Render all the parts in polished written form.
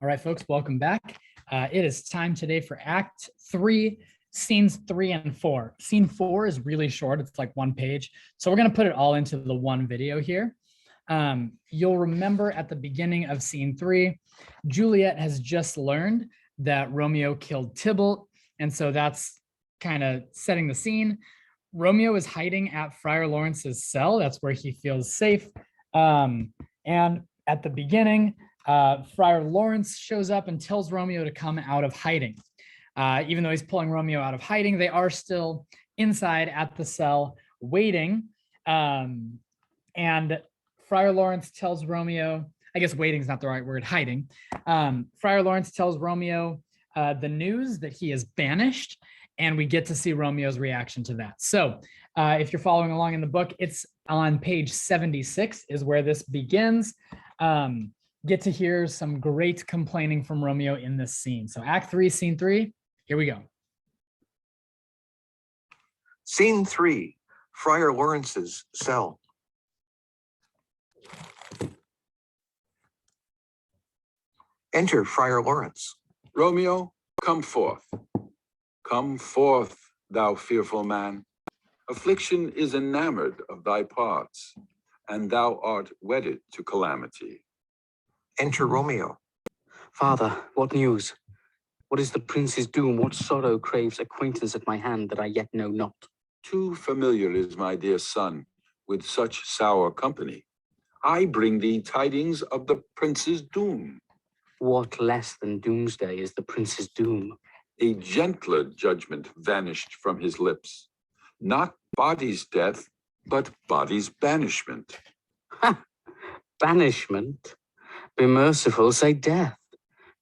All right, folks, welcome back. It is time today for Act 3, Scenes 3 and 4. Scene 4 is really short. It's like one page. So we're going to put it all into the one video here. You'll remember at the beginning of Scene 3, Juliet has just learned that Romeo killed Tybalt. And so that's kind of setting the scene. Romeo is hiding at Friar Lawrence's cell. That's where he feels safe. And at the beginning, Friar Lawrence shows up and tells Romeo to come out of hiding. Even though he's pulling Romeo out of hiding, they are still inside at the cell waiting. And Friar Lawrence tells Romeo, I guess waiting is not the right word, hiding. Friar Lawrence tells Romeo the news that he is banished, and we get to see Romeo's reaction to that. So if you're following along in the book, it's on page 76 is where this begins. Get to hear some great complaining from Romeo in this scene. So Act 3, Scene 3, here we go. Scene 3, Friar Lawrence's cell. Enter Friar Lawrence. Romeo, come forth. Come forth, thou fearful man. Affliction is enamored of thy parts, and thou art wedded to calamity. Enter Romeo. Father, what news? What is the prince's doom? What sorrow craves acquaintance at my hand that I yet know not? Too familiar is my dear son with such sour company. I bring thee tidings of the prince's doom. What less than doomsday is the prince's doom? A gentler judgment vanished from his lips. Not body's death, but body's banishment. Ha! Banishment? Be merciful, say death.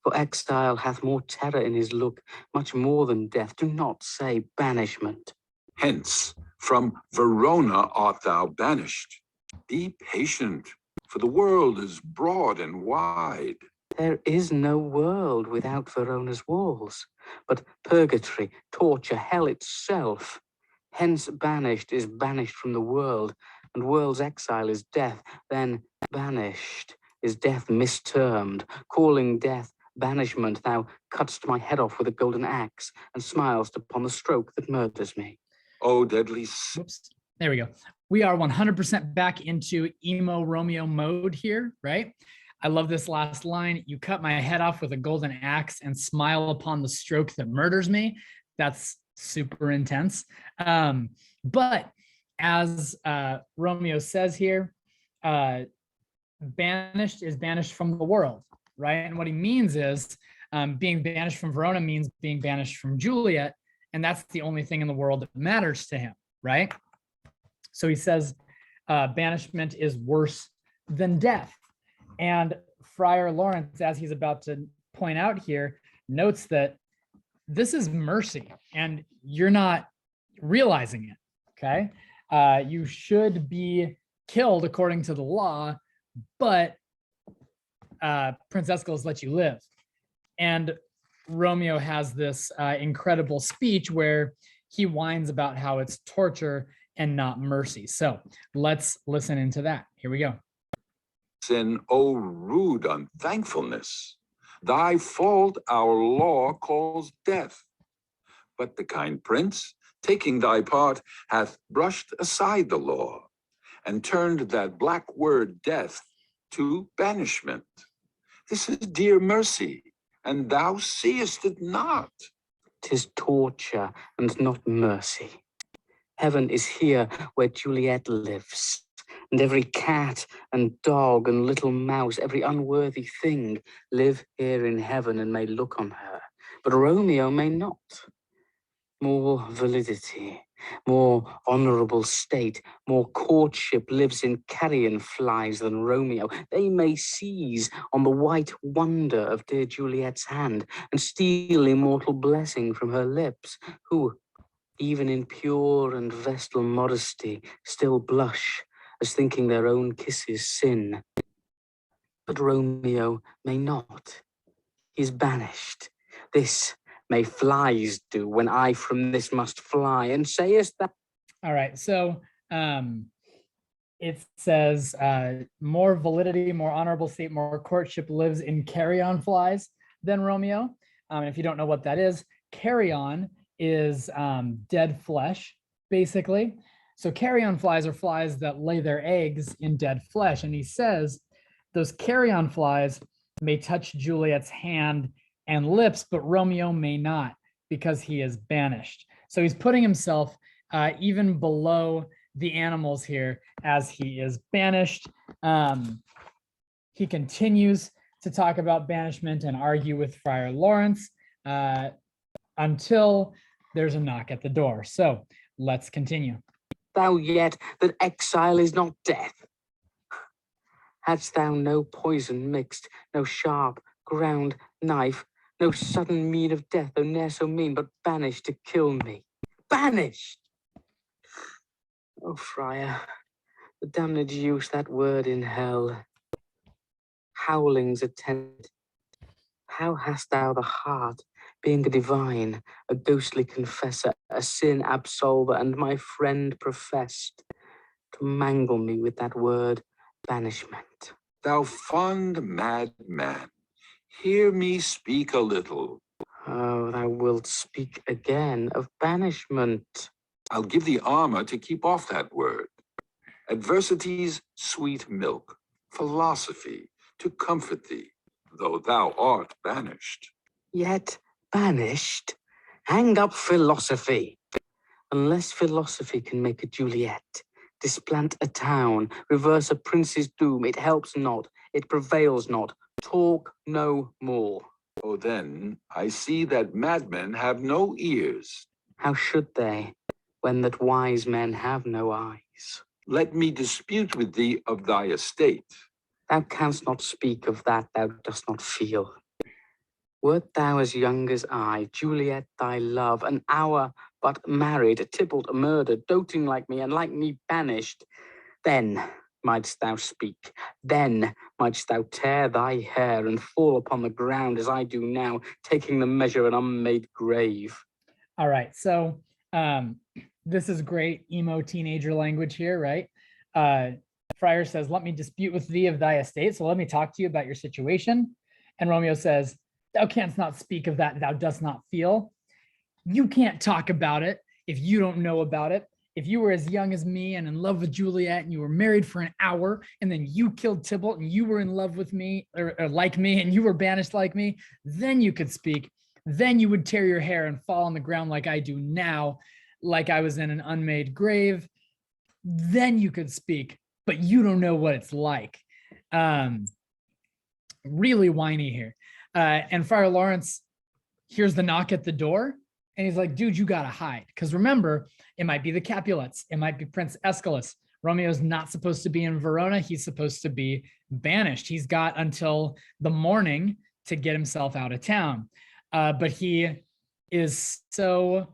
For exile hath more terror in his look, much more than death. Do not say banishment. Hence, from Verona art thou banished. Be patient, for the world is broad and wide. There is no world without Verona's walls, but purgatory, torture, hell itself. Hence banished is banished from the world, and world's exile is death. Then banished is death mistermed, calling death banishment. Thou cutt'st my head off with a golden axe, and smilest upon the stroke that murders me. Oh, deadly. Oops. There we go. We are 100% back into emo Romeo mode here, right? I love this last line. You cut my head off with a golden axe and smile upon the stroke that murders me. That's super intense. But as Romeo says here, banished is banished from the world, right? And what he means is being banished from Verona means being banished from Juliet, and that's the only thing in the world that matters to him, right? So he says banishment is worse than death. And Friar Lawrence, as he's about to point out here, notes that this is mercy and you're not realizing it, okay? You should be killed according to the law, but Prince Aeschylus let you live. And Romeo has this incredible speech where he whines about how it's torture and not mercy. So let's listen into that. Here we go. Sin, O rude unthankfulness, thy fault our law calls death. But the kind prince, taking thy part, hath brushed aside the law, and turned that black word death to banishment. This is dear mercy, and thou seest it not. 'Tis torture and not mercy. Heaven is here where Juliet lives, and every cat and dog and little mouse, every unworthy thing, live here in heaven and may look on her. But Romeo may not. More validity, more honorable state, more courtship lives in carrion flies than Romeo. They may seize on the white wonder of dear Juliet's hand and steal immortal blessing from her lips, who, even in pure and vestal modesty, still blush as thinking their own kisses sin. But Romeo may not. He is banished. This may flies do when I from this must fly. And sayest that? All right. So it says more validity, more honorable state, more courtship lives in carrion flies than Romeo. If you don't know what that is, carrion is dead flesh, basically. So carrion flies are flies that lay their eggs in dead flesh. And he says those carrion flies may touch Juliet's hand and lips, but Romeo may not because he is banished. So he's putting himself even below the animals here as he is banished. He continues to talk about banishment and argue with Friar Lawrence until there's a knock at the door. So let's continue. Thou yet that exile is not death? Hadst thou no poison mixed, no sharp ground knife, no sudden mean of death, though ne'er so mean, but banished to kill me? Banished! O friar, the damned use that word in hell. Howlings attend. How hast thou the heart, being a divine, a ghostly confessor, a sin absolver, and my friend professed, to mangle me with that word banishment? Thou fond madman, hear me speak a little. Oh, thou wilt speak again of banishment. I'll give thee armor to keep off that word. Adversity's sweet milk, philosophy to comfort thee, though thou art banished. Yet banished? Hang up philosophy. Unless philosophy can make a Juliet, displant a town, reverse a prince's doom, it helps not, it prevails not. Talk no more. Oh, then I see that madmen have no ears. How should they, when that wise men have no eyes? Let me dispute with thee of thy estate. Thou canst not speak of that thou dost not feel. Wert thou as young as I, Juliet thy love, an hour but married, Tybalt murdered, doting like me, and like me banished, then mightst thou speak, then mightst thou tear thy hair and fall upon the ground as I do now, taking the measure of an unmade grave. All right, so this is great emo teenager language here, right? Friar says, let me dispute with thee of thy estate. So let me talk to you about your situation. And Romeo says, thou canst not speak of that thou dost not feel. You can't talk about it if you don't know about it. If you were as young as me and in love with Juliet and you were married for an hour and then you killed Tybalt and you were in love with me or like me and you were banished like me, then you could speak. Then you would tear your hair and fall on the ground like I do now, like I was in an unmade grave. Then you could speak, but you don't know what it's like. Really whiny here. And Friar Lawrence hears the knock at the door and he's like, dude, you gotta hide. Because remember, it might be the Capulets. It might be Prince Aeschylus. Romeo's not supposed to be in Verona. He's supposed to be banished. He's got until the morning to get himself out of town. But he is so,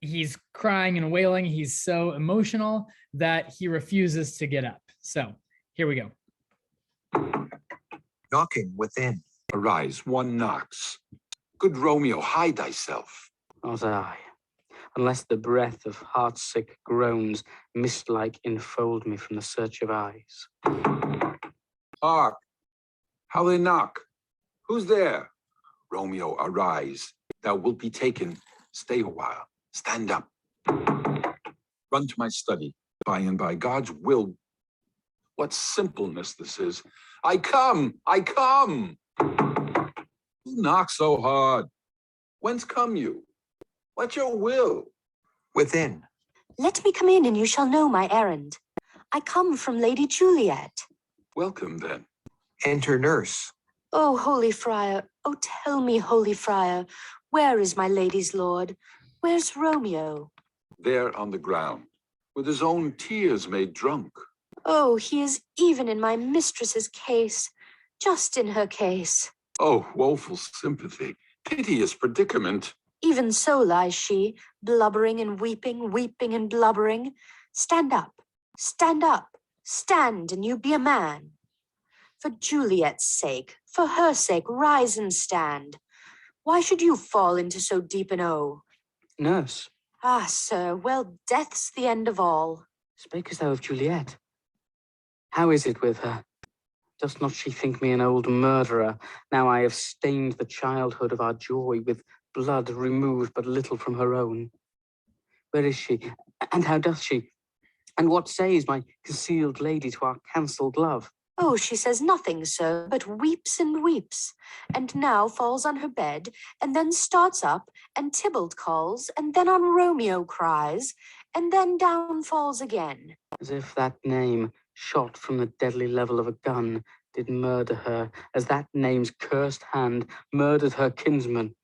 he's crying and wailing. He's so emotional that he refuses to get up. So here we go. Knocking within. Arise, one knocks. Good Romeo, hide thyself. Not I, unless the breath of heart-sick groans mist-like enfold me from the search of eyes. Hark, how they knock. Who's there? Romeo, arise. Thou wilt be taken. Stay a while. Stand up. Run to my study. By and by God's will. What simpleness this is. I come, I come. Who knocks so hard? Whence come you? What's your will? Within. Let me come in and you shall know my errand. I come from Lady Juliet. Welcome then. Enter nurse. Oh, holy friar, oh, tell me, holy friar, where is my lady's lord? Where's Romeo? There on the ground, with his own tears made drunk. Oh, he is even in my mistress's case, just in her case. Oh, woeful sympathy, piteous predicament. Even so lies she, blubbering and weeping, weeping and blubbering. Stand up, stand up, stand and you be a man. For Juliet's sake, for her sake, rise and stand. Why should you fall into so deep an O? Nurse. Ah, sir, well, death's the end of all. Spakest thou of Juliet? How is it with her? Does not she think me an old murderer? Now I have stained the childhood of our joy with blood removed but little from her own. Where is she? And how doth she? And what says my concealed lady to our cancelled love? Oh, she says nothing, sir, but weeps and weeps, and now falls on her bed, and then starts up, and Tybalt calls, and then on Romeo cries, and then down falls again. As if that name, shot from the deadly level of a gun, did murder her, as that name's cursed hand murdered her kinsman.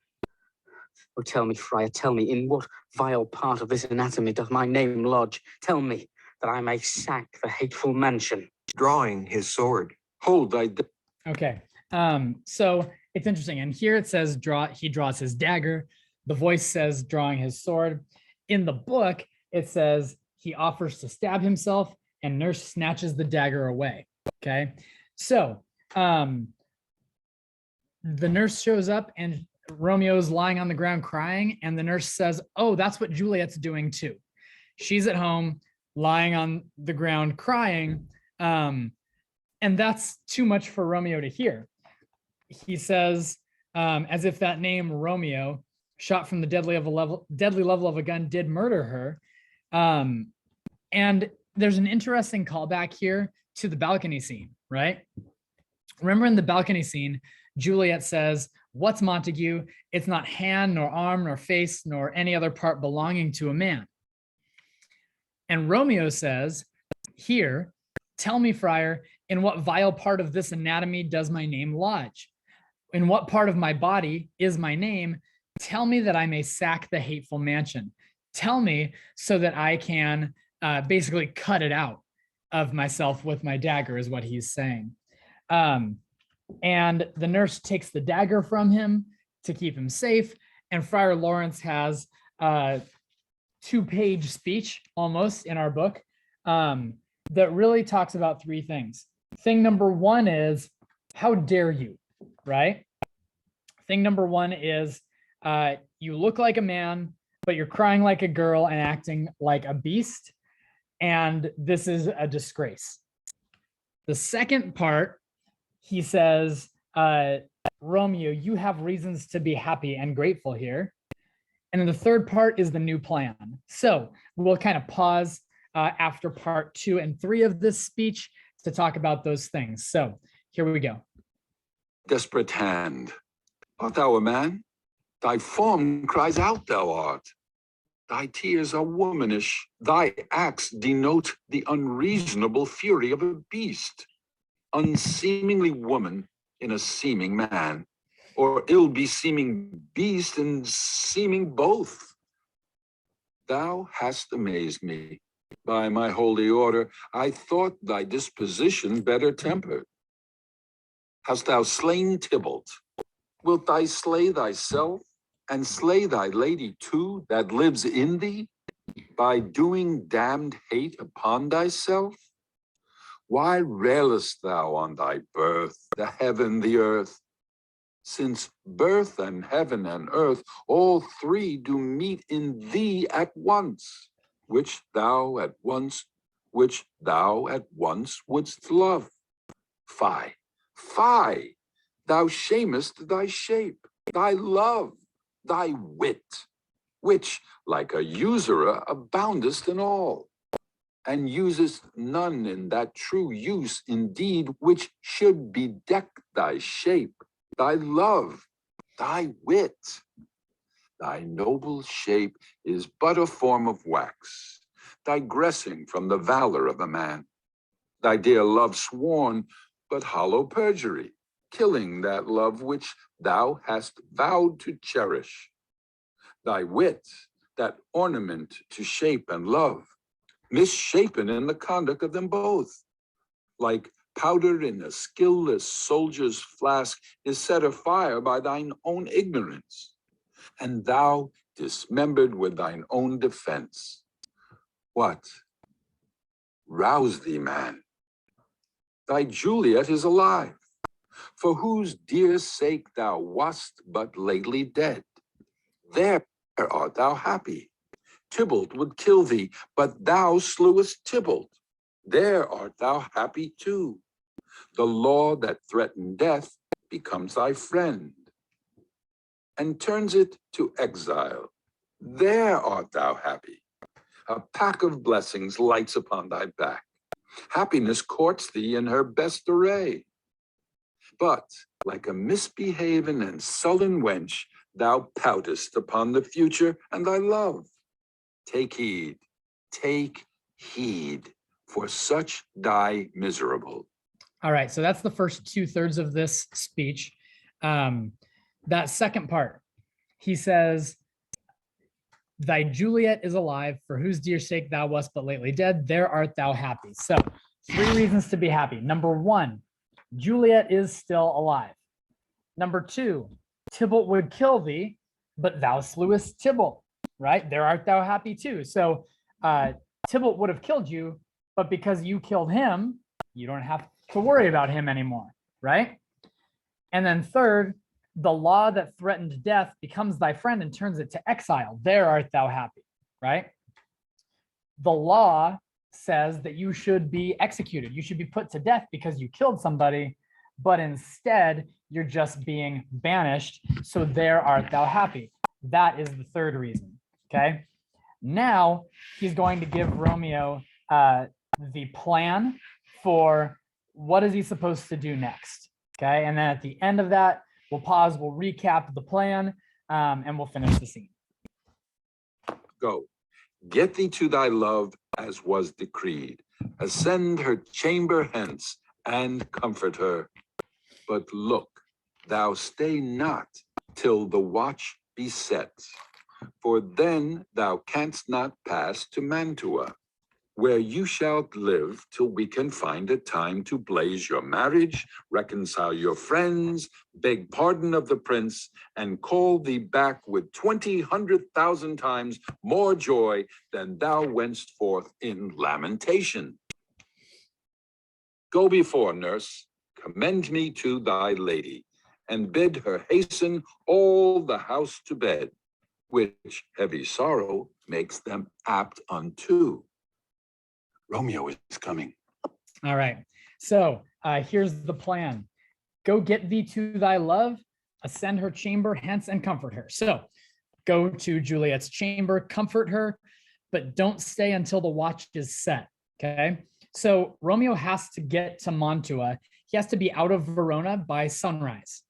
Oh, tell me, friar, tell me, in what vile part of this anatomy doth my name lodge? Tell me, that I may sack the hateful mansion. Drawing his sword. Hold thy Okay. So it's interesting. And here it says he draws his dagger. The voice says drawing his sword. In the book, it says he offers to stab himself and nurse snatches the dagger away. Okay. So the nurse shows up and Romeo's lying on the ground crying. And the nurse says, oh, that's what Juliet's doing too. She's at home lying on the ground crying. And that's too much for Romeo to hear. He says, as if that name Romeo, shot from the deadly level of a gun, did murder her. And there's an interesting callback here to the balcony scene, right? Remember in the balcony scene, Juliet says, what's Montague? It's not hand, nor arm, nor face, nor any other part belonging to a man. And Romeo says, here, tell me, friar, in what vile part of this anatomy does my name lodge? In what part of my body is my name? Tell me that I may sack the hateful mansion. Tell me so that I can basically cut it out of myself with my dagger, is what he's saying. And the nurse takes the dagger from him to keep him safe. And Friar Lawrence has a 2-page speech almost in our book that really talks about 3 things. Thing number 1 is, how dare you, right? Thing number 1 is, you look like a man, but you're crying like a girl and acting like a beast. And this is a disgrace. The second part, he says, Romeo, you have reasons to be happy and grateful here. And then the third part is the new plan. So we'll kind of pause after part 2 and 3 of this speech to talk about those things. So here we go. desperate hand. Art thou a man? Thy form cries out thou art. Thy tears are womanish. Thy acts denote the unreasonable fury of a beast. Unseemingly woman in a seeming man, or ill-beseeming beast in seeming both. Thou hast amazed me. By my holy order, I thought thy disposition better tempered. Hast thou slain Tybalt? Wilt thou slay thyself, and slay thy lady too that lives in thee, by doing damned hate upon thyself? Why railest thou on thy birth, the heaven, the earth? Since birth and heaven and earth, all three do meet in thee at once, which thou at once wouldst love. Fie, fie, thou shamest thy shape, thy love, thy wit, which, like a usurer, aboundest in all, and usest none in that true use indeed which should bedeck thy shape, thy love, thy wit. Thy noble shape is but a form of wax, digressing from the valor of a man. Thy dear love sworn, but hollow perjury, killing that love which thou hast vowed to cherish. Thy wit, that ornament to shape and love, misshapen in the conduct of them both, like powder in a skillless soldier's flask, is set afire by thine own ignorance, and thou dismembered with thine own defense. What? Rouse thee, man. Thy Juliet is alive, for whose dear sake thou wast but lately dead. There art thou happy. Tybalt would kill thee, but thou slewest Tybalt. There art thou happy too. The law that threatened death becomes thy friend and turns it to exile. There art thou happy. A pack of blessings lights upon thy back. Happiness courts thee in her best array. But like a misbehaven and sullen wench, thou poutest upon the future and thy love. Take heed, for such die miserable. All right, so that's the first 2/3 of this speech. That second part, he says, thy Juliet is alive, for whose dear sake thou wast but lately dead, there art thou happy. So 3 reasons to be happy. Number 1, Juliet is still alive. Number 2, Tybalt would kill thee, but thou slewest Tybalt, right? There art thou happy too. So Tybalt would have killed you, but because you killed him, you don't have to worry about him anymore, right? And then third, the law that threatened death becomes thy friend and turns it to exile. There art thou happy, right? The law says that you should be executed. You should be put to death because you killed somebody, but instead you're just being banished. So there art thou happy. That is the third reason, okay? Now he's going to give Romeo the plan for what is he supposed to do next, okay? And then at the end of that, we'll pause, we'll recap the plan, and we'll finish the scene. Go, get thee to thy love as was decreed. Ascend her chamber hence and comfort her. But look, thou stay not till the watch be set, for then thou canst not pass to Mantua, where you shalt live till we can find a time to blaze your marriage, reconcile your friends, beg pardon of the prince, and call thee back with 200,000 times more joy than thou wentst forth in lamentation. Go before, nurse, commend me to thy lady, and bid her hasten all the house to bed, which heavy sorrow makes them apt unto. Romeo is coming. All right, so here's the plan. Go get thee to thy love, ascend her chamber hence and comfort her. So go to Juliet's chamber, comfort her, but don't stay until the watch is set, okay? So Romeo has to get to Mantua. He has to be out of Verona by sunrise.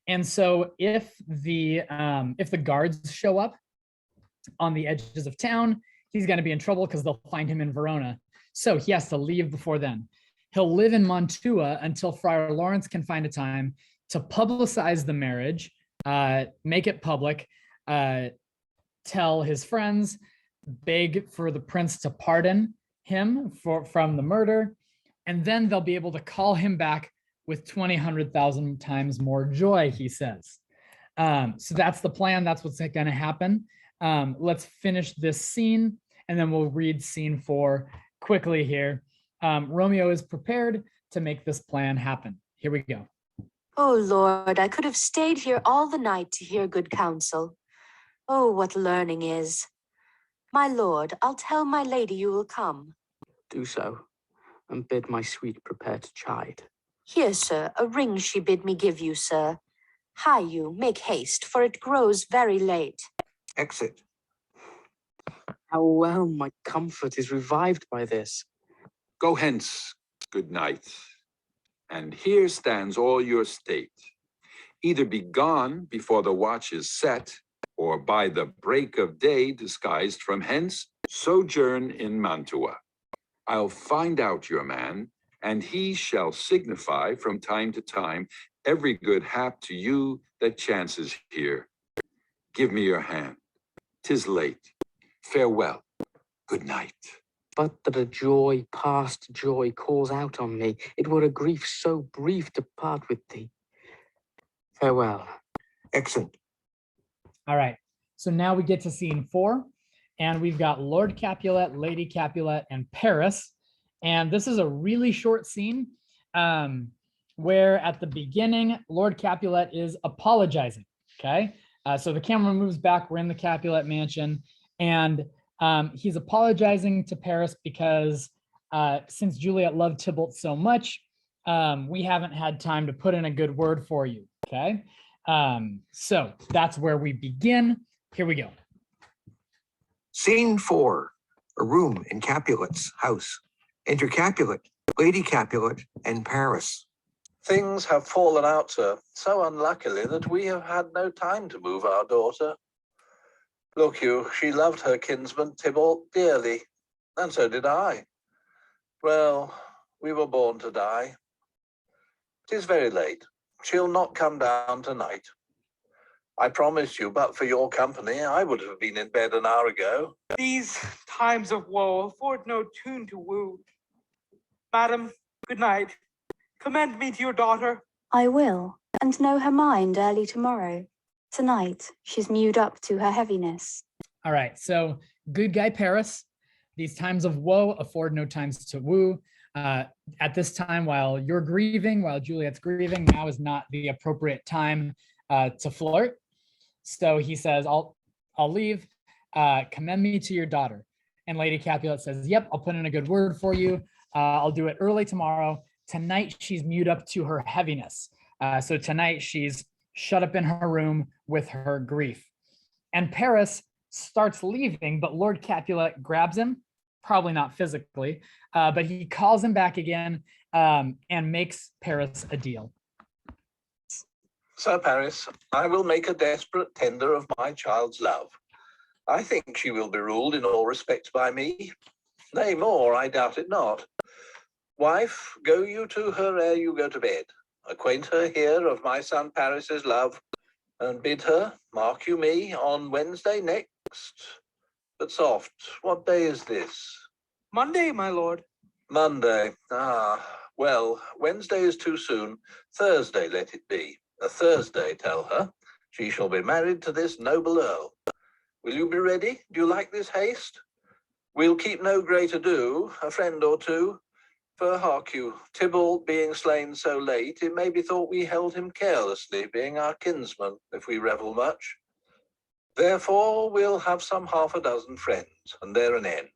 And so if the guards show up on the edges of town, he's going to be in trouble because they'll find him in Verona. So he has to leave before then. He'll live in Mantua until Friar Lawrence can find a time to publicize the marriage, make it public, tell his friends, beg for the prince to pardon him from the murder, and then they'll be able to call him back with 200,000 times more joy, he says. So that's the plan. That's what's going to happen. Let's finish this scene, and then we'll read scene 4 quickly here. Romeo is prepared to make this plan happen. Here we go. Oh, Lord, I could have stayed here all the night to hear good counsel. Oh, what learning is. My lord, I'll tell my lady you will come. Do so, and bid my sweet prepare to chide. Here, sir, a ring she bid me give you, sir. Hie you, make haste, for it grows very late. Exit. How well my comfort is revived by this. Go hence, good knight, and here stands all your state. Either be gone before the watch is set, or by the break of day disguised from hence, sojourn in Mantua. I'll find out your man, and he shall signify from time to time every good hap to you that chances here. Give me your hand. 'Tis late. Farewell. Good night. But that a joy past joy calls out on me, it were a grief so brief to part with thee. Farewell. Exit. All right, so now we get to scene 4, and we've got Lord Capulet, Lady Capulet, and Paris. And this is a really short scene where at the beginning, Lord Capulet is apologizing, okay? So the camera moves back, we're in the Capulet mansion, and He's apologizing to Paris because since Juliet loved Tybalt so much, we haven't had time to put in a good word for you, okay? So that's where we begin. Here we go. Scene 4, a room in Capulet's house. Enter Capulet, Lady Capulet, and Paris. Things have fallen out, sir, so unluckily that we have had no time to move our daughter. Look you, she loved her kinsman Tybalt dearly, and so did I. Well, we were born to die. 'Tis very late. She'll not come down tonight. I promised you, but for your company, I would have been in bed an hour ago. These times of woe afford no tune to woo. Madam, good night. Commend me to your daughter. I will, and know her mind early tomorrow. Tonight, she's mewed up to her heaviness. All right, so good guy Paris. These times of woe afford no times to woo. At this time, while you're grieving, while Juliet's grieving, now is not the appropriate time to flirt. So he says, I'll leave, commend me to your daughter. And Lady Capulet says, yep, I'll put in a good word for you. I'll do it early tomorrow. Tonight, she's mewed up to her heaviness. So tonight, she's shut up in her room with her grief. And Paris starts leaving, but Lord Capulet grabs him, probably not physically, but he calls him back again and makes Paris a deal. Sir Paris, I will make a desperate tender of my child's love. I think she will be ruled in all respects by me. Nay, more, I doubt it not. Wife, go you to her ere you go to bed. Acquaint her here of my son Paris's love, and bid her, mark you me, on Wednesday next. But soft, what day is this? Monday, my lord. Monday. Ah, well, Wednesday is too soon. Thursday let it be. A Thursday, tell her. She shall be married to this noble earl. Will you be ready? Do you like this haste? We'll keep no great ado, a friend or two. For hark you, Tybalt being slain so late, it may be thought we held him carelessly, being our kinsman, if we revel much. Therefore we'll have some half a dozen friends, and there an end.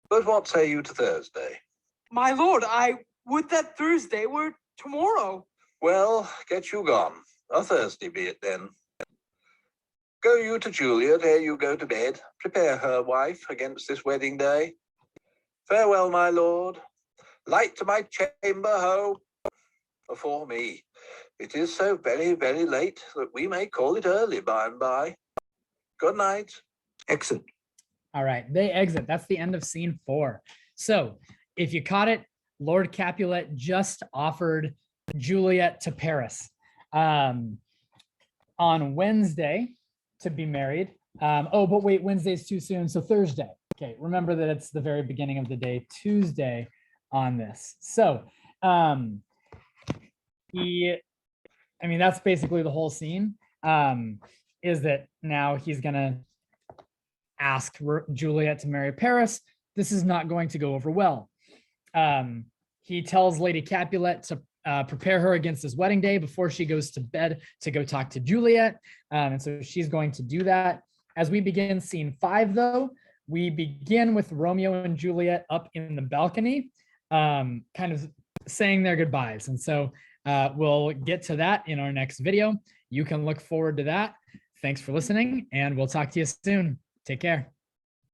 But what say you to Thursday? My lord, I would that Thursday were tomorrow. Well, get you gone. A Thursday be it then. Go you to Juliet ere you go to bed. Prepare her, wife, against this wedding day. Farewell, my lord. Light to my chamber, ho. For me, it is so very, very late that we may call it early by and by. Good night. Exit. All right, they exit. That's the end of scene 4. So if you caught it, Lord Capulet just offered Juliet to Paris on Wednesday to be married. Oh, but wait, Wednesday's too soon. So Thursday. Okay, remember that it's the very beginning of the day, Tuesday on this. So that's basically the whole scene, is that now he's gonna ask Juliet to marry Paris. This is not going to go over well. He tells Lady Capulet to prepare her against his wedding day before she goes to bed to go talk to Juliet. And so she's going to do that. As we begin scene 5, though, we begin with Romeo and Juliet up in the balcony, kind of saying their goodbyes. And so we'll get to that in our next video. You can look forward to that. Thanks for listening, and we'll talk to you soon. Take care.